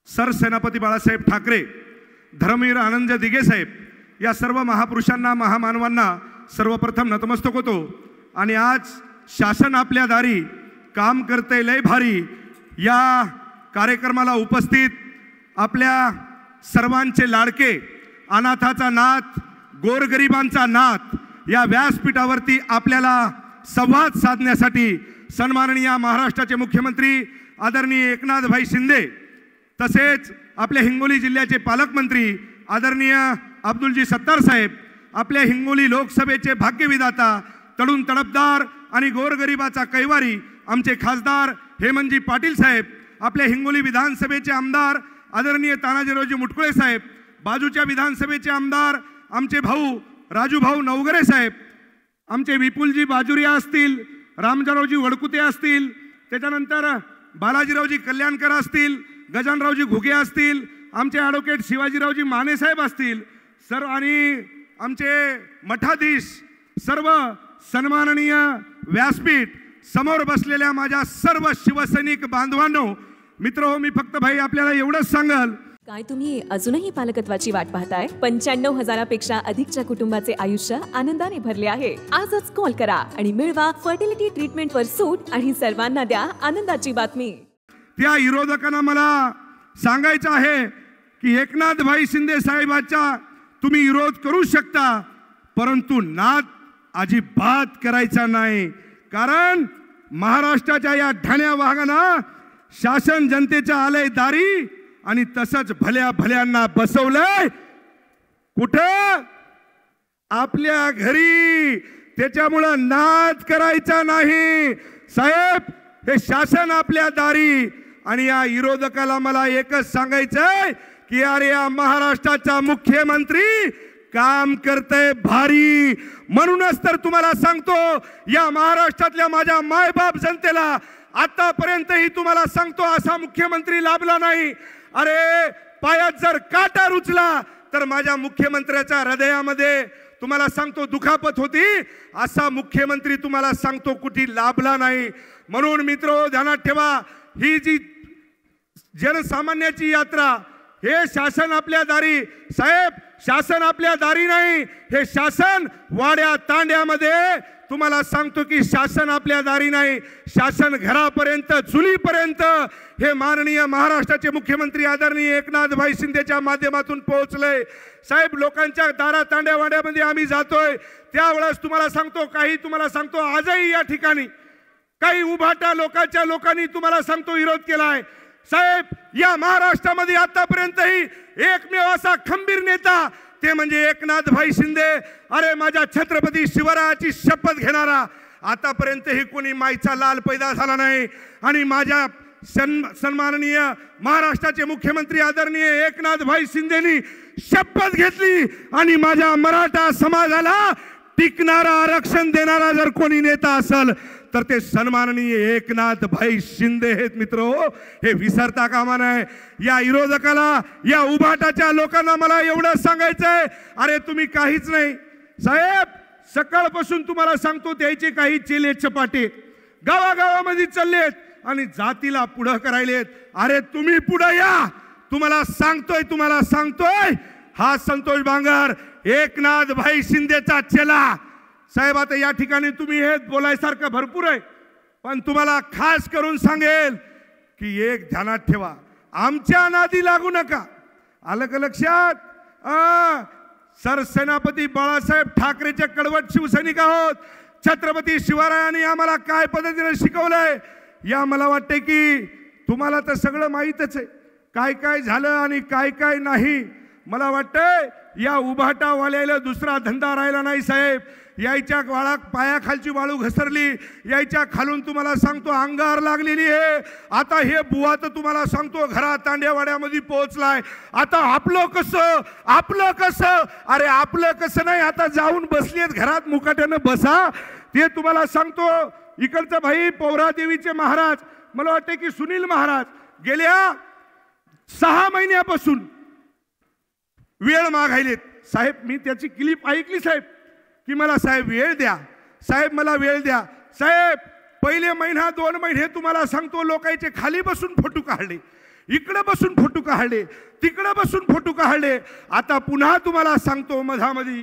सरसेनापती बाळासाहेब ठाकरे, धर्मवीर आनंद दिघे साहेब या सर्व महापुरुषांना, महामानवांना सर्वप्रथम नतमस्तक होतो। आणि आज शासन आपल्या दारी काम करते लय भारी या कार्यक्रमाला उपस्थित आपल्या सर्वांचे लाडके, अनाथाचा नाथ, गोरगरिबांचा नाथ या व्यासपीठावरती आपल्याला संवाद साधण्यासाठी सन्माननीय महाराष्ट्राचे मुख्यमंत्री आदरणीय एकनाथभाई शिंदे, तसेच आपल्या हिंगोली जिल्ह्याचे पालकमंत्री आदरणीय अब्दुलजी सत्तार साहेब, आपल्या हिंगोली लोकसभेचे भाग्यविधाता, तडून तडपदार आणि गोरगरिबाचा कैवारी आमचे खासदार हेमंतजी पाटील साहेब, आपल्या हिंगोली विधानसभेचे आमदार आदरणीय तानाजीरावजी मुटकुळे साहेब, बाजूच्या विधानसभेचे आमदार आमचे भाऊ राजूभाऊ नवगरे साहेब, आमचे विपुलजी बाजुरिया असतील, रामजारावजी वडकुते असतील, त्याच्यानंतर बालाजीरावजी कल्याणकर असतील, गजानरावजी घुगे असतील, आमचे ॲडव्होकेट शिवाजीरावजी माने साहेब असतील, सर्व आणि आमचे मठाधीश, सर्व सन्माननीय व्यासपीठ समोर बसलेल्या माझ्या सर्व शिवसैनिक बांधवांनो, मित्रहो, मी फक्त भाई आपल्याला एवढंच सांगल, काय तुम्ही अजूनही पालकत्वाची वाट पाहताय? 95,000पेक्षा अधिकच्या कुटुंबाचे आयुष्य आनंदाने भरले आहे। आजच कॉल करा आणि मिळवा फर्टिलिटी ट्रीटमेंटवर सूट आणि सर्वांना द्या आनंदाची बातमी। त्या विरोधकांना मला सांगायचं आहे की एकनाथभाई शिंदे साहेबांचा तुम्ही विरोध करू शकता, परंतु नाद अजिबात करायचा नाही, कारण महाराष्ट्राच्या या ठाण्या वाघांना शासन जनतेच्या आलंय दारी आणि तसंच भल्या भल्यांना बसवलंय कुठं? आपल्या घरी। त्याच्यामुळं नाद करायचा नाही साहेब, हे शासन आपल्या दारी। आणि या विरोधकाला मला एकच सांगायचंय की अरे या महाराष्ट्राचा मुख्यमंत्री काम करतय भारी। म्हणूनच तर तुम्हाला सांगतो, या महाराष्ट्रातल्या माझ्या मायबाप जनतेला आतापर्यंतही तुम्हाला सांगतो असा मुख्यमंत्री लाभला नाही। अरे पायात जर काटा रुचला तर माझ्या मुख्यमंत्र्याच्या हृदयामध्ये तुम्हाला सांगतो दुखापत होती, असा मुख्यमंत्री तुम्हाला सांगतो कुठे लाभला नाही। म्हणून मित्रो ध्यानात ठेवा, ही जी जनसामान्याची यात्रा, हे शासन आपल्या दारी साहेब, शासन आपल्या दारी नाही, हे शासन वाड्या तांड्यामध्ये तुम्हाला सांगतो की शासन आपल्या दारी नाही, शासन घरापर्यंत चुलीपर्यंत हे माननीय महाराष्ट्राचे मुख्यमंत्री आदरणीय एकनाथभाई शिंदेच्या माध्यमातून पोहोचले। साहेब, लोकांच्या दारा तांड्या वाड्यामध्ये आम्ही जातोय, त्यावेळेस तुम्हाला सांगतो, काही तुम्हाला सांगतो आजही या ठिकाणी काही उभाटा लोकांनी तुम्हाला सांगतो विरोध केलाय। साहेब, या महाराष्ट्रामध्ये आतापर्यंतही एकमेव असा खंबीर नेता ते म्हणजे एकनाथभाई शिंदे। अरे माझ्या छत्रपती शिवरायाची शपथ घेणारा आतापर्यंतही कोणी माईचा लाल पैदा झाला नाही। आणि माझ्या सन्माननीय महाराष्ट्राचे मुख्यमंत्री आदरणीय एकनाथभाई शिंदेनी शपथ घेतली आणि माझ्या मराठा समाजाला टिकणारा, आरक्षण देणारा जर कोणी नेता असेल तर ते सन्माननीय एकनाथभाई शिंदे आहेत। मित्रो, हे विसरता कामा नये। या विरोधकाला, या उभाटाच्या लोकांना मला एवढं सांगायचंय, अरे तुम्ही काहीच नाही साहेब। सकाळपासून तुम्हाला सांगतो त्याचे काही चेले चपाटे गावागावामध्ये चाललेत आणि जातीला पुढं करायलेत। अरे तुम्ही पुढे या, तुम्हाला सांगतोय हा संतोष बांगर एकनाथभाई शिंदेचा चेला। साहेब, आता या ठिकाणी तुम्ही हे बोलायसारखं भरपूर आहे, पण तुम्हाला खास करून सांगेल की एक ध्यानात ठेवा, आमच्या नादी लागू नका। आलं का लक्षात? सरसेनापती बाळासाहेब ठाकरेचे कडवट शिवसैनिक आहोत। छत्रपती शिवरायांनी आम्हाला काय पद्धतीने शिकवलंय या मला वाटते की तुम्हाला तर सगळं माहीतच आहे, काय काय झालं आणि काय काय नाही। मला वाटतंय या उभाटावाल्याला दुसरा धंदा राहिला नाही साहेब। यायच्या पायाखालची वाळू घसरली, यायच्या खालून तुम्हाला सांगतो अंगार लागलेली आहे। आता हे बुवा तर तुम्हाला सांगतो घरा तांड्यावाड्यामध्ये पोहोचलाय। आता आपलं कसं? अरे आपलं कसं नाही, आता जाऊन बसलेत घरात, मुकाट्यानं बसा। ते तुम्हाला सांगतो इकडचं भाई पौरादेवीचे महाराज, मला वाटतं की सुनील महाराज गेल्या 6 महिन्यापासून वेळ मागायलेत साहेब। मी त्याची क्लिप ऐकली साहेब की मला साहेब वेळ द्या, साहेब मला वेळ द्या। साहेब, पहिले महिना 2 महिने तुम्हाला सांगतो लोकांचे खाली बसून फोटो काढले, इकडे बसून फोटो काढले, तिकडे बसून फोटो काढले. आता पुन्हा तुम्हाला सांगतो मधामध्ये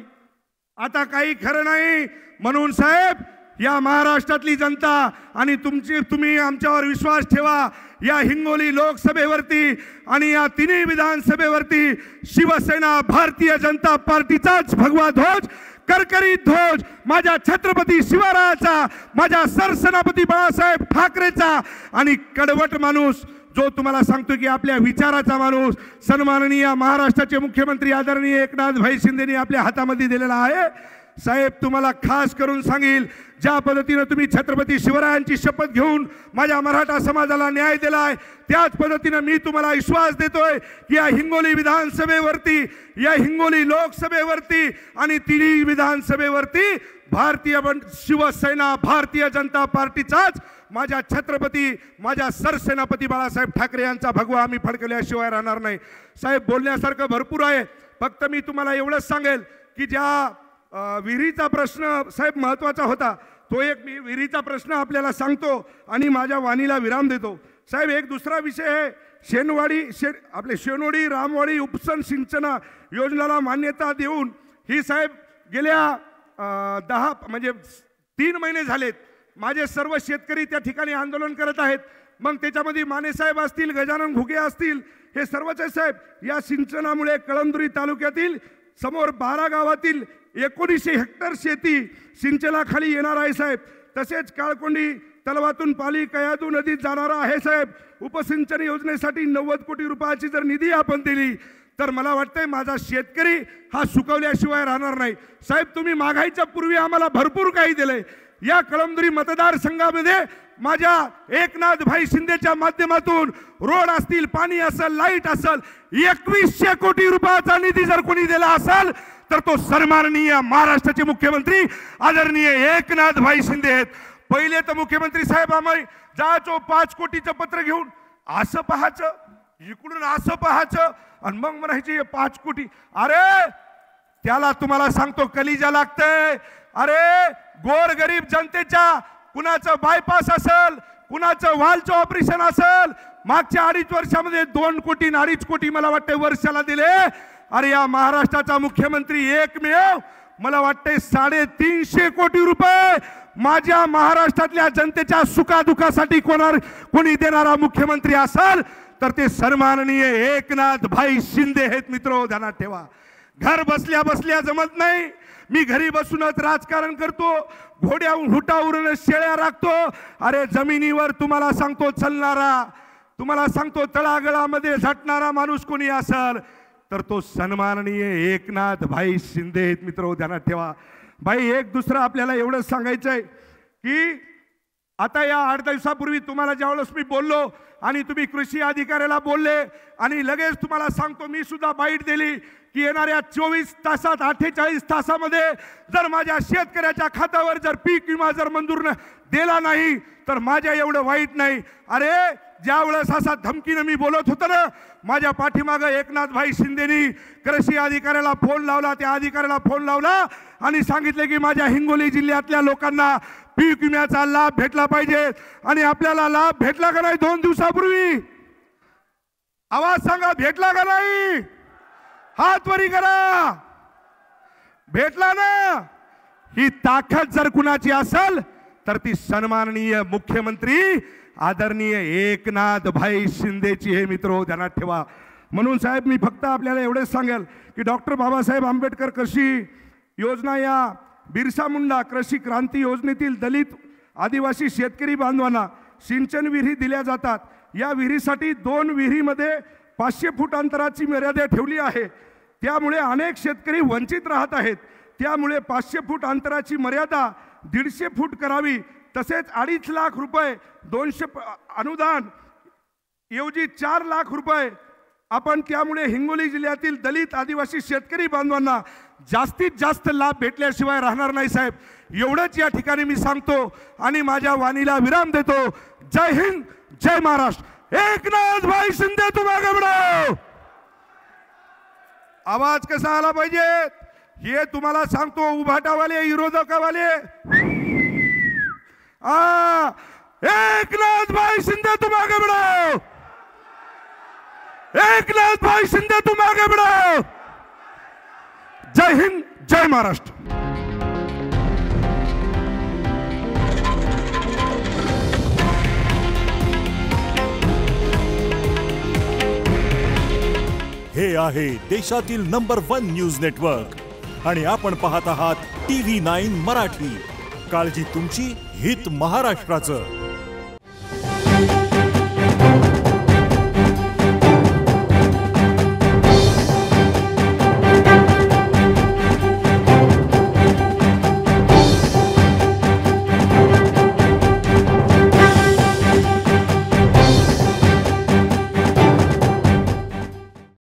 आता काही खरं नाही. म्हणून साहेब, या महाराष्ट्रातली जनता आणि तुम्ही आमच्यावर विश्वास ठेवा. या हिंगोली लोकसभेवरती आणि या तिन्ही विधानसभेवरती शिवसेना भारतीय जनता पार्टीचाच भगवा ध्वज, करकरीत ध्वज, माझ्या छत्रपती शिवरायाचा, माझ्या सरसेनापती बाळासाहेब ठाकरेचा आणि कडवट माणूस जो तुम्हाला सांगतो की आपल्या विचाराचा माणूस सन्माननीय महाराष्ट्राचे मुख्यमंत्री आदरणीय एकनाथभाई शिंदेनी आपल्या हातामध्ये दिलेला आहे. साहेब, तुम्हाला खास करून सांगेल, ज्या पद्धतीने तुम्ही छत्रपती शिवरायांची शपथ घेऊन माझ्या मराठा समाजाला न्याय दिलाय, त्याच पद्धतीने मी तुम्हाला विश्वास देतोय की या हिंगोली विधानसभेवरती, या हिंगोली लोकसभेवरती आणि तिन्ही विधानसभेवरती शिवसेना भारतीय जनता पार्टीचाच माझ्या छत्रपती, माझ्या सरसेनापती बाळासाहेब ठाकरे यांचा भगवा आम्ही फडकल्याशिवाय राहणार नाही. साहेब, बोलण्यासारखं भरपूर आहे. फक्त मी तुम्हाला एवढंच सांगेल की ज्या विहिरीचा प्रश्न साहेब महत्त्वाचा होता, तो एक मी विहिरीचा प्रश्न आपल्याला सांगतो आणि माझ्या वाणीला विराम देतो. साहेब, एक दुसरा विषय आहे आपले शेनोडी रामवाडी उपसन सिंचन योजनेला मान्यता देऊन ही साहेब गेल्या 3 महिने झालेत. माझे सर्व शेतकरी त्या ठिकाणी आंदोलन करत आहेत. मग त्याच्यामध्ये माने साहेब असतील, गजानन घुगे असतील, हे सर्वच साहेब या सिंचनामुळे कळमनुरी तालुक्यातील समोर 12 गावातील 1900 हेक्टर शेती सिंचनाखाली येणार आहे साहेब. तसेच काळकोंडी तलावातून पाली कयादू नदीत जाणारा आहे साहेब. उपसिंचन योजनेसाठी 90 कोटी रुपयाची जर निधी आपण दिली तर मला वाटतंय माझा शेतकरी हा सुकवल्याशिवाय राहणार नाही. साहेब, तुम्ही मागायच्या पूर्वी आम्हाला भरपूर काही दिलंय. या कळमनुरी मतदारसंघामध्ये माझ्या एकनाथभाई शिंदेच्या माध्यमातून रोड असतील, पाणी असेल, लाईट असेल, 2100 कोटी रुपयाचा निधी जर कोणी दिला असेल तर तो सन्माननीय महाराष्ट्राचे मुख्यमंत्री आदरणीय एकनाथभाई शिंदे आहेत. पहिले तर मुख्यमंत्री साहेब आम्ही जायचो 5 कोटीचं पत्र घेऊन, असं पाहायचं, इकडून असं पाहायचं आणि मग म्हणायचे 5 कोटी. अरे त्याला तुम्हाला सांगतो कलिजा लागतंय. अरे गोरगरीब जनतेच्या कुणाचं बायपास असेल, कुणाचं वालचं ऑपरेशन असेल, मागच्या 2.5 वर्षामध्ये 2 कोटी 2.5 कोटी मला वाटते वर्षाला दिले. अरे या महाराष्ट्राचा मुख्यमंत्री एकमेव मला वाटते 350 कोटी रुपये माझ्या महाराष्ट्रातल्या जनतेच्या सुखादुखासाठी कोणी देणारा मुख्यमंत्री असेल तर ते सन्माननीय एकनाथभाई शिंदे आहेत. मित्रो, ध्यानात ठेवा. घर बसल्या बसल्या जमत नाही. मी घरी बसूनच राजकारण करतो, घोड्याहून हुटावरून शेळ्या राखतो. अरे जमिनीवर तुम्हाला सांगतो चालणारा, तुम्हाला सांगतो तळागळामध्ये झटणारा माणूस कोणी असेल तर तो सन्माननीय एकनाथभाई शिंदे आहेत. मित्रो, ध्यानात ठेवा. भाई, एक दुसरं आपल्याला एवढंच सांगायचं आहे की आता या 8 दिवसापूर्वी तुम्हाला ज्यावेळेस मी बोललो आणि तुम्ही कृषी अधिकाऱ्याला बोलले आणि लगेच तुम्हाला सांगतो मी सुद्धा बाईट दिली की येणाऱ्या 24 तासात 48 तासामध्ये जर माझ्या शेतकऱ्याच्या खात्यावर जर पीक विमा जर मंजूर दिला नाही तर माझ्या एवढं वाईट नाही. अरे ज्यावेळेस असा धमकीने मी बोलत होतो ना, माझ्या पाठीमागं एकनाथभाई शिंदेनी कृषी अधिकाऱ्याला फोन लावला, त्या अधिकाऱ्याला फोन लावला आणि सांगितले की माझ्या हिंगोली जिल्ह्यातल्या लोकांना पीक विम्याचा लाभ भेटला पाहिजे. आणि आपल्याला लाभ भेटला का नाही 2 दिवसापूर्वी? आवाज सांगा, भेटला का नाही? हात वरी करा. भेटला ना? ही ताकद जर कुणाची असेल तर ती सन्माननीय मुख्यमंत्री आदरणीय एकनाथभाई शिंदेची हे. मित्रो, ध्यानात ठेवा. म्हणून साहेब, मी फक्त आपल्याला एवढेच सांगेल की डॉक्टर बाबासाहेब आंबेडकर कृषी योजना या बिरसा मुंडा कृषी क्रांती योजनेतील दलित आदिवासी शेतकरी बांधवांना सिंचन विहिरी दिल्या जातात. या विहिरीसाठी 2 विहिरीमध्ये 500 फूट अंतराची मर्यादा ठेवली आहे. त्यामुळे अनेक शेतकरी वंचित राहत आहेत. त्यामुळे 500 फूट अंतराची मर्यादा 150 फूट करावी. तसेच 2.5 लाख रुपये 200 अनुदान ऐवजी 4 लाख रुपये आपण त्यामुळे हिंगोली जिल्ह्यातील दलित आदिवासी शेतकरी बांधवांना जास्तीत जास्त लाभ भेटल्याशिवाय राहणार नाही. साहेब, एवढंच या ठिकाणी मी सांगतो आणि माझ्या वाणीला विराम देतो. जय हिंद, जय महाराष्ट्र. एकनाथभाई शिंदे तुम्हाला बढाओ. आवाज कसा आला पाहिजे हे तुम्हाला सांगतो. उभाटावाले, विरोधकावाले, एकनाथभाई शिंदे तुम्हाला बढाओ. एकनाथ भाई शिंदे तुम आगे बढ़ो। जय हिंद, जय महाराष्ट्र। हे आहे देशातील नंबर 1 न्यूज नेटवर्क आणि आपण पाहत आहात TV9 मराठी। काळजी तुमची, हित महाराष्ट्राचं।